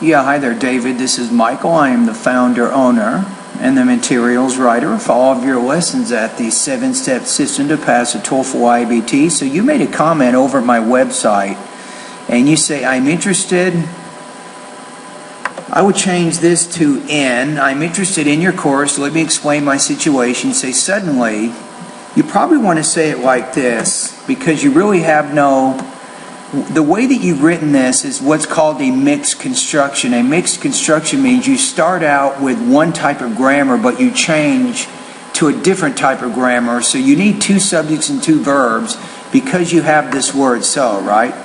Yeah, hi there, David. This is Michael. I am the founder, owner, and the materials writer for all of your lessons at the 7-Step System to Pass the TOEFL IBT. So you made a comment over at my website, and you say, I'm interested. I would change this to I'm interested in your course. Let me explain my situation. Say, suddenly, you probably want to say it like this, because you really have the way that you've written this is what's called a mixed construction. A mixed construction means you start out with one type of grammar, but you change to a different type of grammar. So you need two subjects and two verbs because you have this word so, right?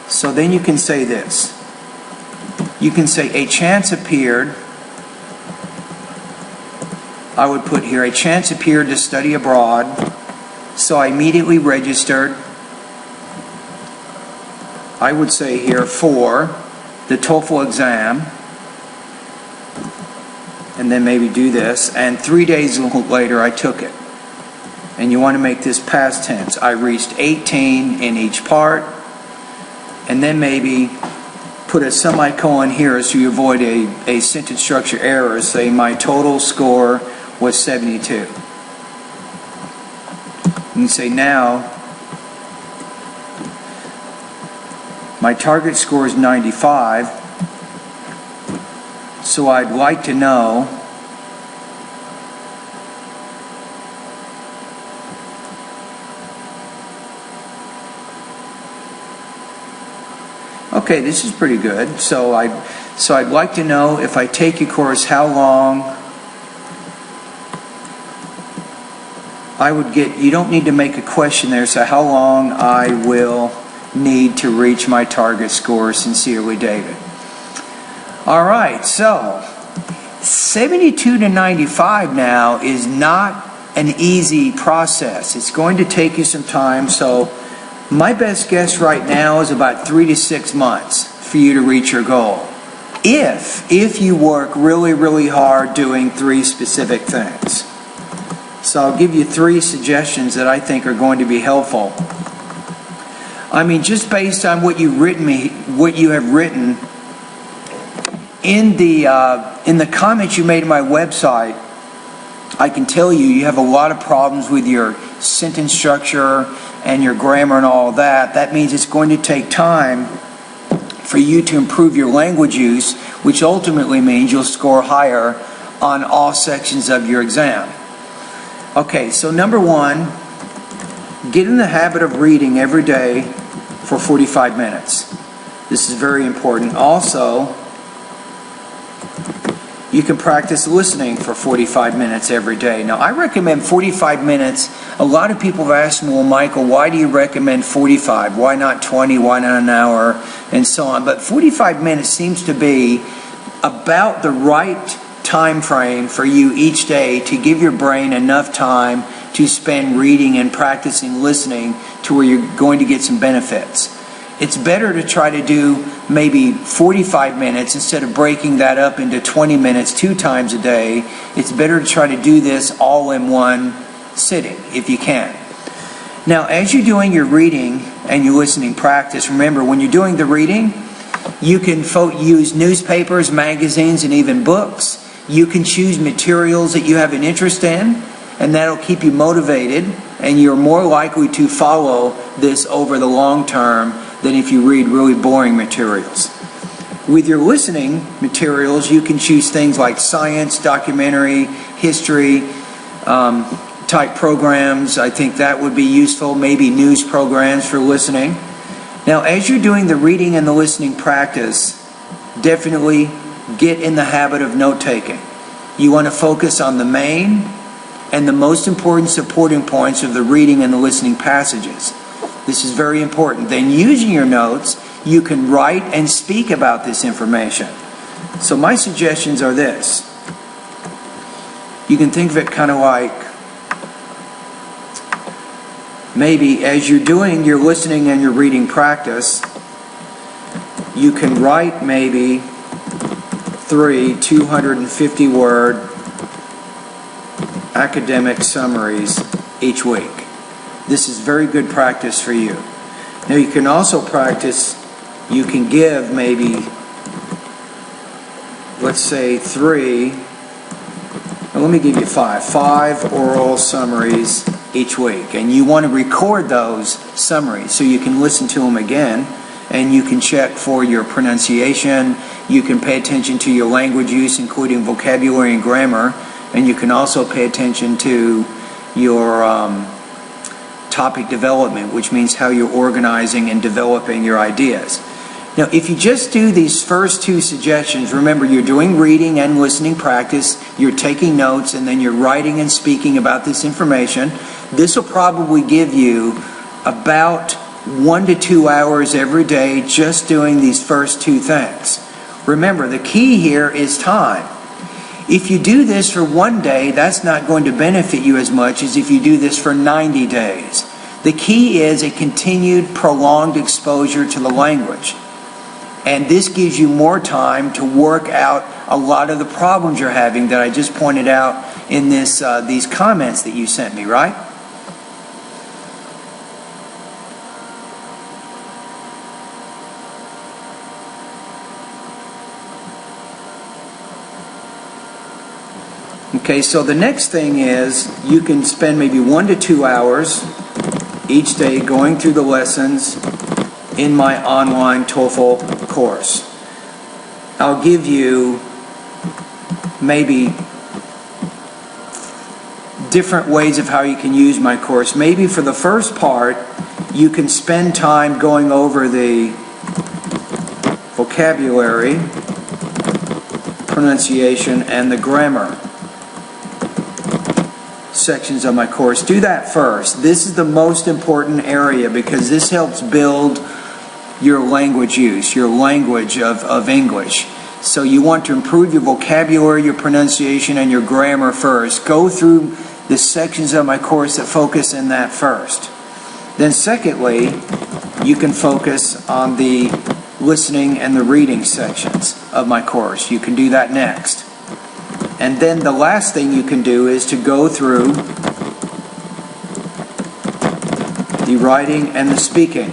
So then you can say this. You can say, a chance appeared. I would put here, a chance appeared to study abroad. So I immediately registered. I would say here for the TOEFL exam, and then maybe do this, and 3 days later I took it. And you want to make this past tense. I reached 18 in each part, and then maybe put a semicolon here so you avoid a sentence structure error. Say my total score was 72. You can say now, my target score is 95, so I'd like to know okay, this is pretty good. So I'd like to know, if I take your course, how long I would get. You don't need to make a question there. So how long I will need to reach my target score. Sincerely, David. All right, so 72 to 95 now is not an easy process. It's going to take you some time. So my best guess right now is about 3 to 6 months for you to reach your goal. If you work really, really hard doing 3 specific things. So I'll give you 3 suggestions that I think are going to be helpful. I mean, just based on what you have written in the comments you made on my website, I can tell you have a lot of problems with your sentence structure and your grammar and all that. That means it's going to take time for you to improve your language use, which ultimately means you'll score higher on all sections of your exam. Okay, so number 1, get in the habit of reading every day for 45 minutes. This is very important. Also, you can practice listening for 45 minutes every day. Now, I recommend 45 minutes. A lot of people have asked me, well, Michael, why do you recommend 45? Why not 20? Why not an hour? And so on. But 45 minutes seems to be about the right time frame for you each day to give your brain enough time to spend reading and practicing listening to where you're going to get some benefits. It's better to try to do maybe 45 minutes instead of breaking that up into 20 minutes 2 times a day. It's better to try to do this all in one sitting if you can. Now, as you're doing your reading and your listening practice, remember when you're doing the reading, you can use newspapers, magazines, and even books. You can choose materials that you have an interest in, and that'll keep you motivated, and you're more likely to follow this over the long term than if you read really boring materials. With your listening materials, you can choose things like science, documentary, history type programs. I think that would be useful. Maybe news programs for listening. Now, as you're doing the reading and the listening practice, definitely get in the habit of note-taking. You want to focus on the main and the most important supporting points of the reading and the listening passages. This is very important. Then using your notes, you can write and speak about this information. So my suggestions are this. You can think of it kind of like, maybe as you're doing your listening and your reading practice, you can write maybe 3 250-word academic summaries each week. This is very good practice for you. Now you can also practice, you can give maybe let's say 3, and let me give you 5 oral summaries each week. And you want to record those summaries so you can listen to them again, and you can check for your pronunciation. You can pay attention to your language use, including vocabulary and grammar, and you can also pay attention to your topic development, which means how you're organizing and developing your ideas. Now, if you just do these first 2 suggestions, remember you're doing reading and listening practice, you're taking notes, and then you're writing and speaking about this information. This will probably give you about 1 to 2 hours every day just doing these first 2 things. Remember, the key here is time. If you do this for 1 day, that's not going to benefit you as much as if you do this for 90 days. The key is a continued, prolonged exposure to the language. And this gives you more time to work out a lot of the problems you're having that I just pointed out in these comments that you sent me, right? Okay, so the next thing is you can spend maybe 1 to 2 hours each day going through the lessons in my online TOEFL course. I'll give you maybe different ways of how you can use my course. Maybe for the first part, you can spend time going over the vocabulary, pronunciation, and the grammar sections of my course. Do that first. This is the most important area because this helps build your language use, your language of English. So you want to improve your vocabulary, your pronunciation, and your grammar first. Go through the sections of my course that focus in that first. Then secondly, you can focus on the listening and the reading sections of my course. You can do that next. And then the last thing you can do is to go through the writing and the speaking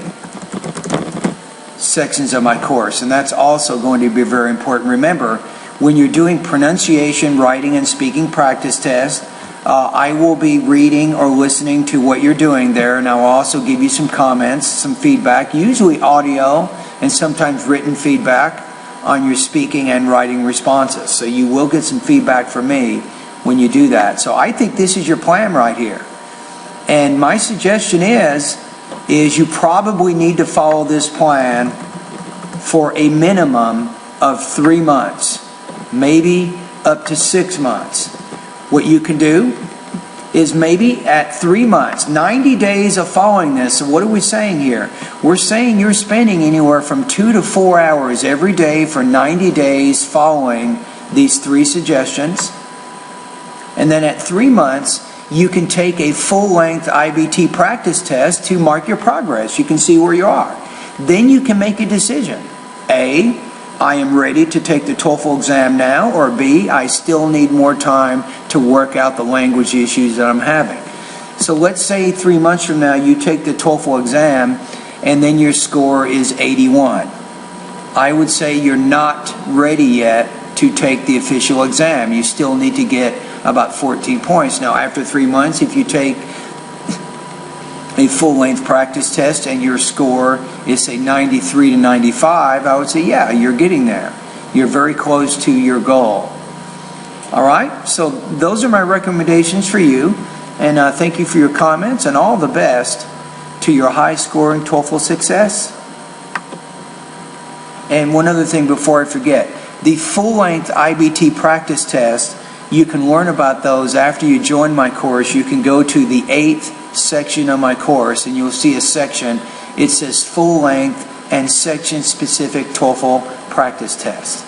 sections of my course. And that's also going to be very important. Remember, when you're doing pronunciation, writing, and speaking practice tests, I will be reading or listening to what you're doing there, and I'll also give you some comments, some feedback, usually audio and sometimes written feedback on your speaking and writing responses. So you will get some feedback from me when you do that. So I think this is your plan right here. And my suggestion is you probably need to follow this plan for a minimum of 3 months, maybe up to 6 months. What you can do is maybe at 3 months, 90 days of following this. So what are we saying here? We're saying you're spending anywhere from 2 to 4 hours every day for 90 days following these 3 suggestions. And then at 3 months, you can take a full-length IBT practice test to mark your progress. You can see where you are. Then you can make a decision. A, I am ready to take the TOEFL exam now, or B, I still need more time to work out the language issues that I'm having. So let's say 3 months from now you take the TOEFL exam and then your score is 81. I would say you're not ready yet to take the official exam. You still need to get about 14 points. Now after 3 months, if you take a full-length practice test and your score is say 93 to 95, I would say yeah, you're getting there. You're very close to your goal. Alright, so those are my recommendations for you, and thank you for your comments, and all the best to your high-scoring TOEFL success. And one other thing before I forget, the full-length IBT practice test, you can learn about those after you join my course. You can go to the 8th section of my course and you'll see a section. It says full length and section specific TOEFL practice test.